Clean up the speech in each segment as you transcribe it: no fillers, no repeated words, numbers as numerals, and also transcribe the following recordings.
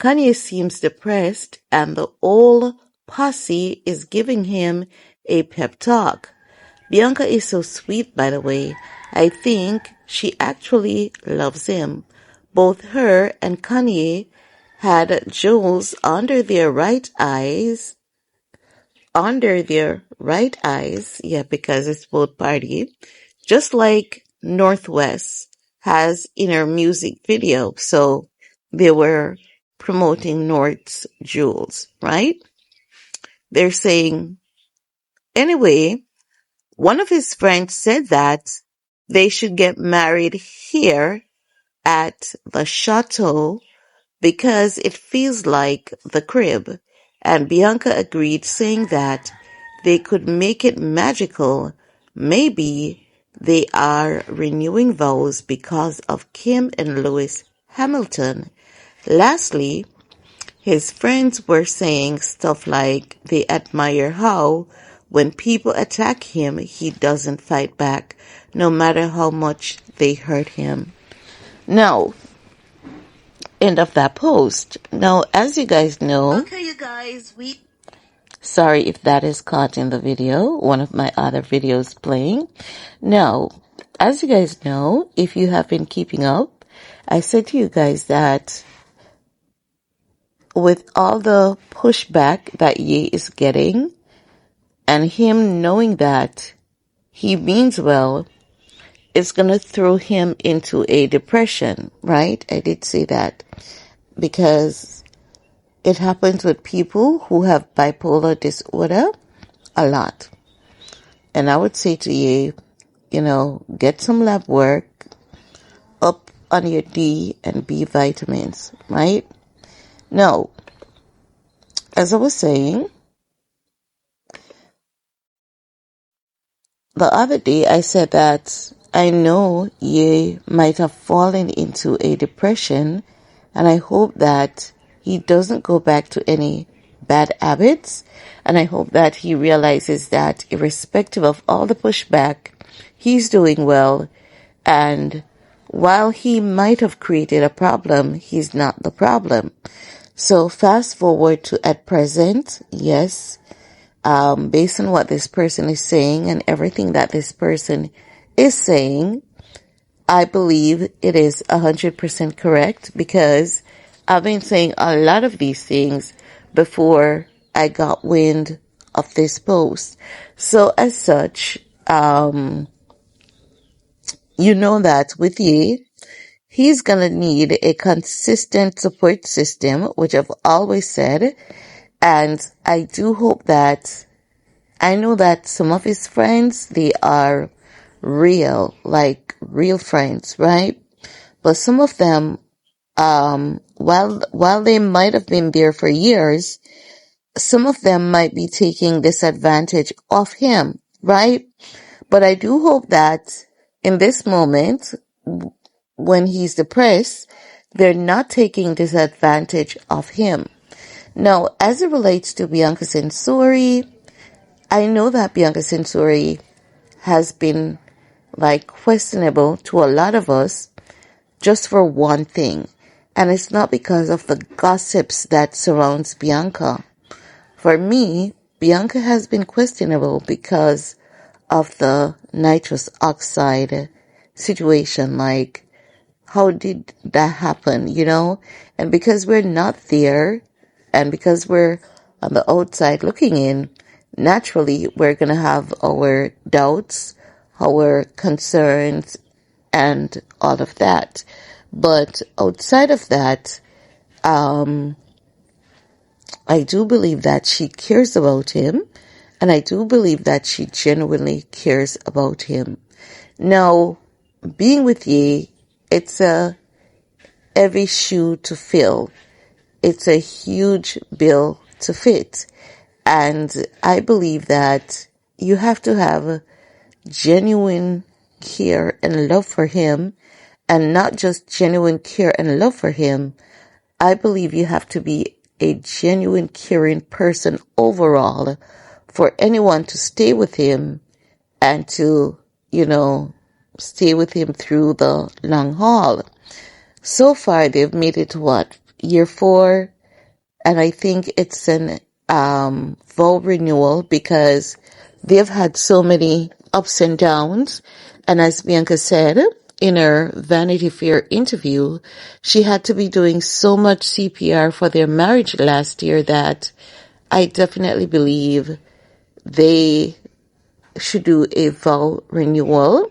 Kanye seems depressed, and the whole posse is giving him a pep talk. Bianca is so sweet, by the way. I think she actually loves him. Both her and Kanye had jewels under their right eyes, yeah, because it's both party, just like Northwest has in her music video. So they were promoting North's jewels, right? They're saying, anyway, one of his friends said that they should get married here at the chateau because it feels like the crib. And Bianca agreed, saying that they could make it magical. Maybe they are renewing vows because of Kim and Lewis Hamilton. Lastly, his friends were saying stuff like they admire how when people attack him, he doesn't fight back, no matter how much they hurt him. Now, end of that post. Now, as you guys know, okay, you guys, sorry if that is caught in the video, one of my other videos playing. Now, as you guys know, if you have been keeping up, I said to you guys that with all the pushback that Ye is getting, and him knowing that he means well, it's going to throw him into a depression, right? I did say that because it happens with people who have bipolar disorder a lot. And I would say to you, get some lab work, up on your D and B vitamins, right? Now, as I was saying, the other day I said that I know Ye might have fallen into a depression, and I hope that he doesn't go back to any bad habits, and I hope that he realizes that irrespective of all the pushback, he's doing well, and while he might have created a problem, he's not the problem. So fast forward to at present, yes, based on what this person is saying and everything that this person is saying, I believe it is 100% correct because I've been saying a lot of these things before I got wind of this post. So as such, you know that with Ye, he's gonna need a consistent support system, which I've always said. And I do hope that, I know that some of his friends, they are real, like real friends, right? But some of them, while they might have been there for years, some of them might be taking disadvantage of him, right? But I do hope that in this moment, when he's depressed, they're not taking disadvantage of him. Now, as it relates to Bianca Censori, I know that Bianca Censori has been questionable to a lot of us just for one thing. And it's not because of the gossips that surrounds Bianca. For me, Bianca has been questionable because of the nitrous oxide situation. Like, how did that happen, And because we're not there, and because we're on the outside looking in, naturally we're going to have our doubts, our concerns, and all of that. But outside of that, I do believe that she cares about him, and I do believe that she genuinely cares about him. Now, being with Ye, it's a heavy shoe to fill. It's a huge bill to fit. And I believe that you have to have genuine care and love for him, and not just genuine care and love for him. I believe you have to be a genuine caring person overall for anyone to stay with him and to, stay with him through the long haul. So far, they've made it to year 4, and I think it's an vow renewal because they've had so many ups and downs. And as Bianca said in her Vanity Fair interview, she had to be doing so much CPR for their marriage last year that I definitely believe they should do a vow renewal.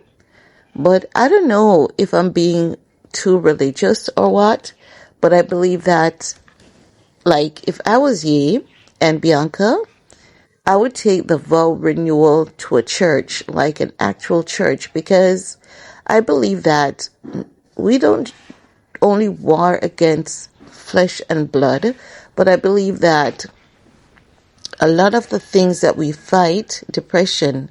But I don't know if I'm being too religious or what, but I believe that, like, if I was Ye and Bianca, I would take the vow renewal to a church, like an actual church, because I believe that we don't only war against flesh and blood, but I believe that a lot of the things that we fight, depression,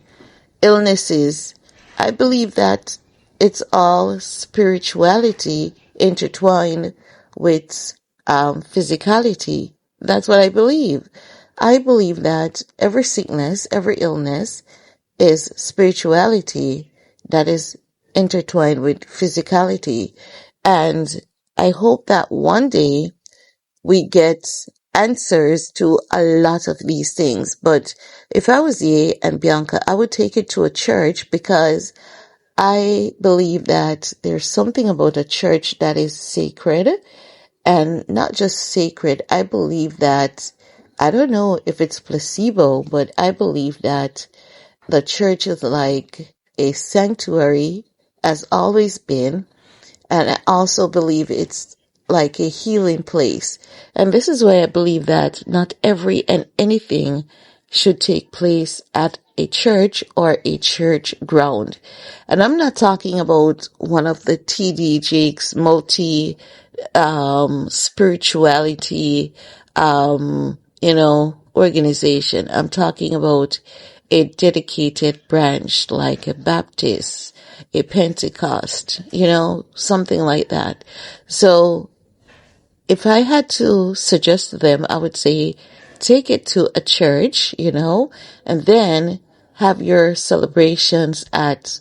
illnesses, I believe that it's all spirituality intertwined with physicality. That's what I believe. I believe that every sickness, every illness is spirituality that is intertwined with physicality. And I hope that one day we get answers to a lot of these things. But if I was Ye and Bianca, I would take it to a church because I believe that there's something about a church that is sacred, and not just sacred. I believe that, I don't know if it's placebo, but I believe that the church is like a sanctuary, has always been, and I also believe it's like a healing place. And this is why I believe that not every and anything should take place at a church or a church ground. And I'm not talking about one of the TD Jakes multi spirituality organization. I'm talking about a dedicated branch like a Baptist, a Pentecost, something like that. So if I had to suggest to them, I would say take it to a church, and then have your celebrations at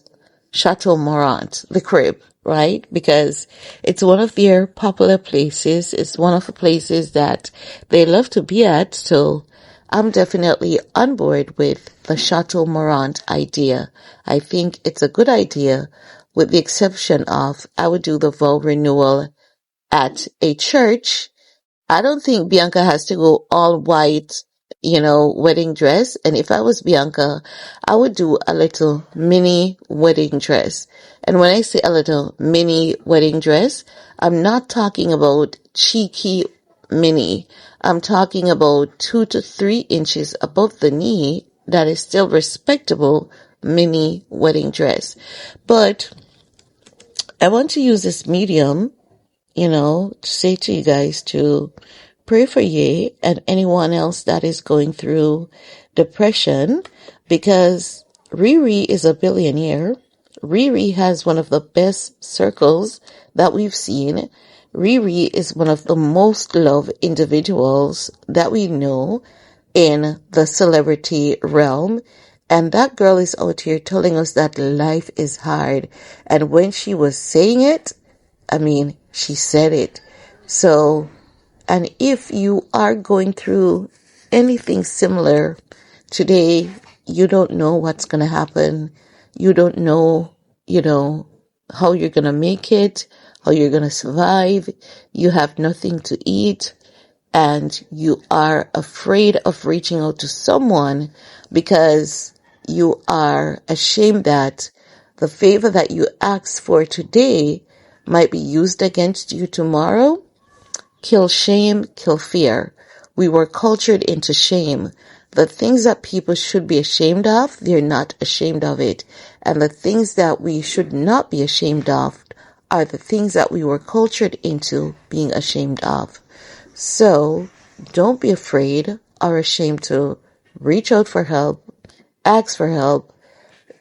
Chateau Morant, the crib, right? Because it's one of their popular places. It's one of the places that they love to be at. So I'm definitely on board with the Chateau Morant idea. I think it's a good idea, with the exception of I would do the vow renewal at a church. I don't think Bianca has to go all white, wedding dress. And if I was Bianca, I would do a little mini wedding dress. And when I say a little mini wedding dress, I'm not talking about cheeky mini. I'm talking about 2 to 3 inches above the knee that is still respectable mini wedding dress. But I want to use this medium, to say to you guys to pray for Ye and anyone else that is going through depression, because Riri is a billionaire. Riri has one of the best circles that we've seen. Riri is one of the most loved individuals that we know in the celebrity realm. And that girl is out here telling us that life is hard. And when she was saying it, she said it. So, and if you are going through anything similar today, you don't know what's going to happen. You don't know, how you're going to make it, how you're going to survive. You have nothing to eat, and you are afraid of reaching out to someone because you are ashamed that the favor that you asked for today might be used against you tomorrow. Kill shame, kill fear. We were cultured into shame. The things that people should be ashamed of, they're not ashamed of it. And the things that we should not be ashamed of are the things that we were cultured into being ashamed of. So don't be afraid or ashamed to reach out for help, ask for help,